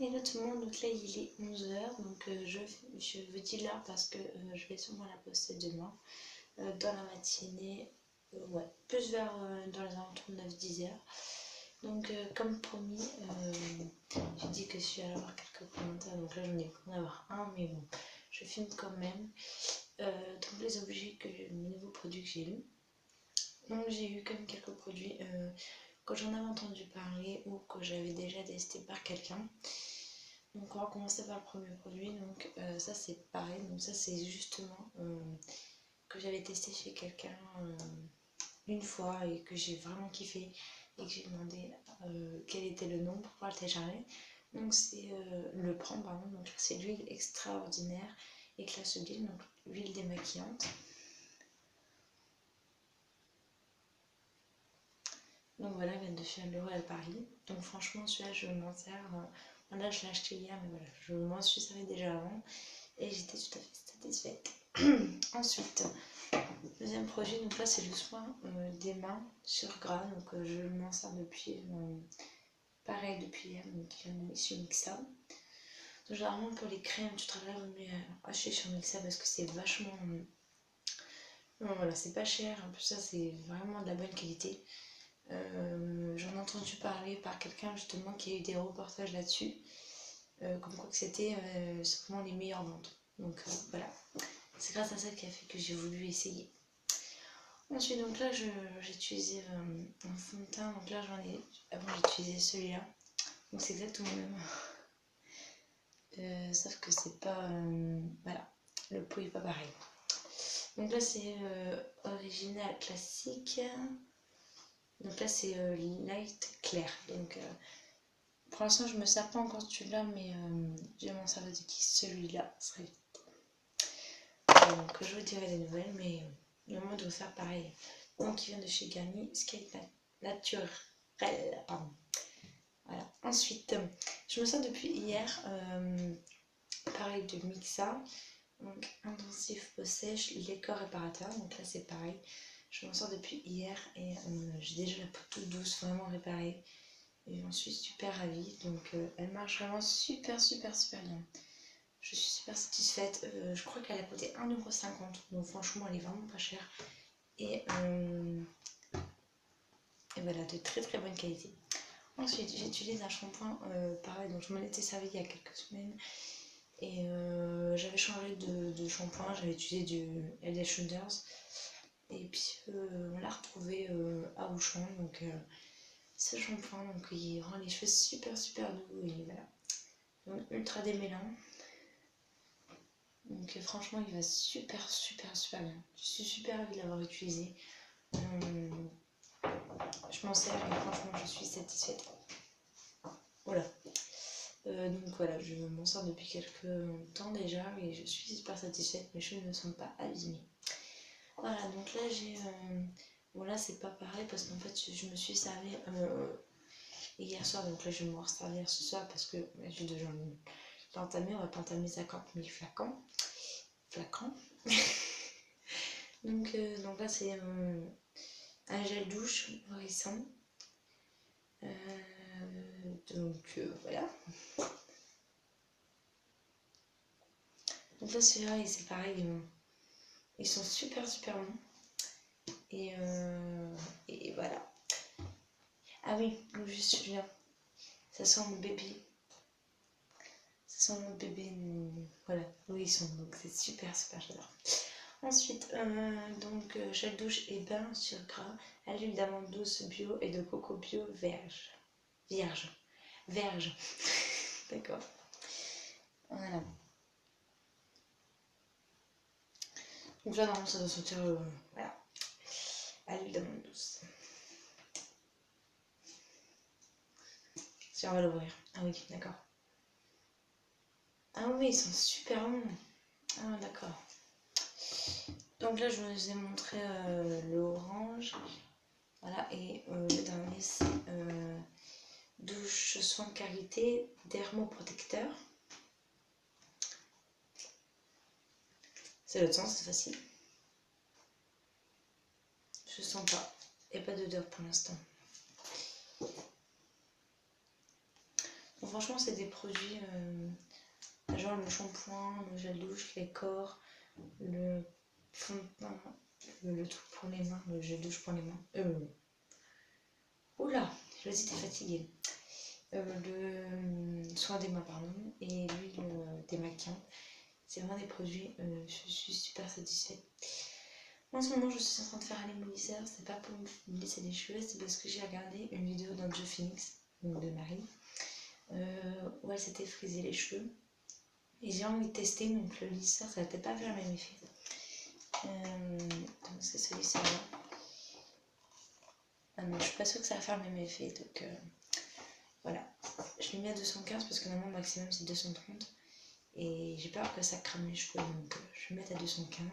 Hello tout le monde, donc là il est 11h, donc je vous dis l'heure parce que je vais sûrement la poster demain, dans la matinée, ouais, plus vers dans les alentours de 9-10 heures. Donc comme promis, j'ai dit que je suis allée avoir quelques commentaires, donc là j'en ai pour en avoir un, mais bon, je filme quand même. Donc les objets, les nouveaux produits que j'ai eu. Donc j'ai eu quand même quelques produits que j'en avais entendu parler ou que j'avais déjà testé par quelqu'un. Donc on va commencer par le premier produit, donc ça c'est pareil, donc ça c'est justement que j'avais testé chez quelqu'un une fois et que j'ai vraiment kiffé et que j'ai demandé quel était le nom pour pouvoir le télécharger. Donc c'est le prend pardon, donc c'est l'huile extraordinaire et classe d'huile, donc l'huile démaquillante. Donc voilà, elle vient de chez L'Oréal Paris. Donc franchement celui-là je m'en sers. Là je l'ai acheté hier, mais voilà, je m'en suis servi déjà avant et j'étais tout à fait satisfaite. Ensuite, deuxième produit, donc là c'est le soin des mains sur gras, donc je m'en sers depuis, pareil depuis hier, donc chez Mixa. Donc généralement pour les crèmes, tu travailles mieux acheter sur Mixa parce que c'est vachement, voilà, c'est pas cher, en plus ça c'est vraiment de la bonne qualité. J'en ai entendu parler par quelqu'un justement qui a eu des reportages là-dessus, comme quoi que c'était vraiment les meilleures ventes. Donc voilà, c'est grâce à ça qui a fait que j'ai voulu essayer. Ensuite, donc là j'ai utilisé un fond de teint, donc là avant j'ai utilisé celui-là, donc c'est exactement le même, sauf que c'est pas, voilà, le pot est pas pareil. Donc là c'est original classique, donc là c'est light clair, donc pour l'instant je me sers pas encore de celui-là, mais je vais m'en servir de qui celui-là serait vite. Donc je vous dirai des nouvelles, mais normalement doit faire pareil. Donc il vient de chez Garnier, Skate Naturel, pardon. Voilà. Ensuite, je me sers depuis hier, pareil de Mixa, donc intensif peau sèche, l'écor réparateur, donc là c'est pareil. Je m'en sors depuis hier et j'ai déjà la peau toute douce, vraiment réparée. Et j'en suis super ravie, donc elle marche vraiment super bien. Je suis super satisfaite, je crois qu'elle a coûté 1,50€, donc franchement elle est vraiment pas chère. Et voilà, de très bonne qualité. Ensuite j'utilise un shampoing, pareil, donc je m'en étais servi il y a quelques semaines. Et j'avais changé de shampoing, j'avais utilisé du Head & Shoulders. Et puis on l'a retrouvé à Auchan, donc ce shampoing, donc il rend les cheveux super doux et voilà. Donc ultra démêlant. Donc franchement il va super bien. Je suis super ravie de l'avoir utilisé. Je m'en sers et franchement je suis satisfaite. Voilà. Donc voilà, je m'en sers depuis quelques temps déjà et je suis super satisfaite. Mes cheveux ne sont pas abîmés. Voilà, donc là j'ai... bon là c'est pas pareil parce qu'en fait je me suis servi hier soir, donc là je vais me resservir ce soir parce que j'ai déjà entamé, on va pas entamer 50 000 flacons. donc là c'est un gel douche nourrissant. Donc voilà. Donc là celui-là c'est pareil, ils sont super bons. Et voilà. Ah oui, juste celui-là. Ça sent le bébé. Ça sent le bébé. Voilà, nourrisson. Donc c'est super, j'adore. Ensuite, donc gel douche et bain sur gras à l'huile d'amande douce bio et de coco bio vierge. D'accord. Voilà. Donc là, normalement, ça doit sentir, voilà, à l'huile d'amande douce. Si on va l'ouvrir. Ah oui, d'accord. Ah oui, ils sont super bons. Ah d'accord. Donc là, je vous ai montré l'orange. Voilà, et le dernier, c'est douche soin qualité dermoprotecteur. C'est l'autre sens, c'est facile. Je sens pas. Il n'y a pas d'odeur pour l'instant. Bon, franchement, c'est des produits genre le shampoing, le gel douche, les corps, le fond de teint, le truc pour les mains, le gel douche pour les mains. Oula, je dis t'es fatiguée. Le soin des mains, pardon, et l'huile démaquillante. C'est vraiment des produits, je suis super satisfaite. En ce moment, je suis en train de faire un émolisseur. C'est pas pour me lisser les cheveux, c'est parce que j'ai regardé une vidéo d'Anjo Phoenix, de Marie, où elle s'était frisé les cheveux. Et j'ai envie de tester, donc le lisseur, ça va peut-être pas faire le même effet. Donc c'est ce lisseur-là. Ah non, je suis pas sûre que ça va faire le même effet, donc voilà. Je l'ai mis à 215 parce que normalement, maximum, c'est 230. Et j'ai peur que ça crame les cheveux, donc je vais mettre à 215.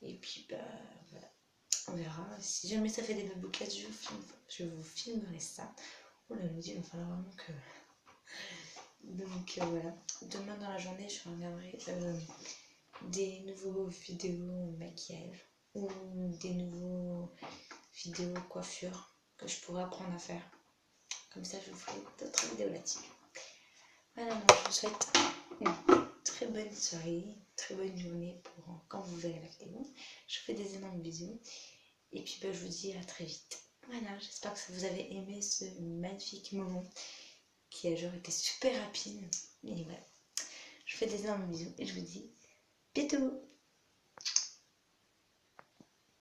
Et puis bah voilà, on verra. Si jamais ça fait des belles bouclettes, je vous filmerai ça. Oh là là, il va falloir vraiment que... Donc voilà, demain dans la journée, je regarderai des nouveaux vidéos maquillage ou des nouveaux vidéos coiffure que je pourrais apprendre à faire. Comme ça, je vous ferai d'autres vidéos là-dessus. Voilà, donc je vous souhaite une très bonne soirée, très bonne journée pour quand vous verrez la vidéo. Je vous fais des énormes bisous. Et puis bah, je vous dis à très vite. Voilà, j'espère que vous avez aimé ce magnifique moment qui a genre été super rapide. Et voilà, je vous fais des énormes bisous et je vous dis bientôt.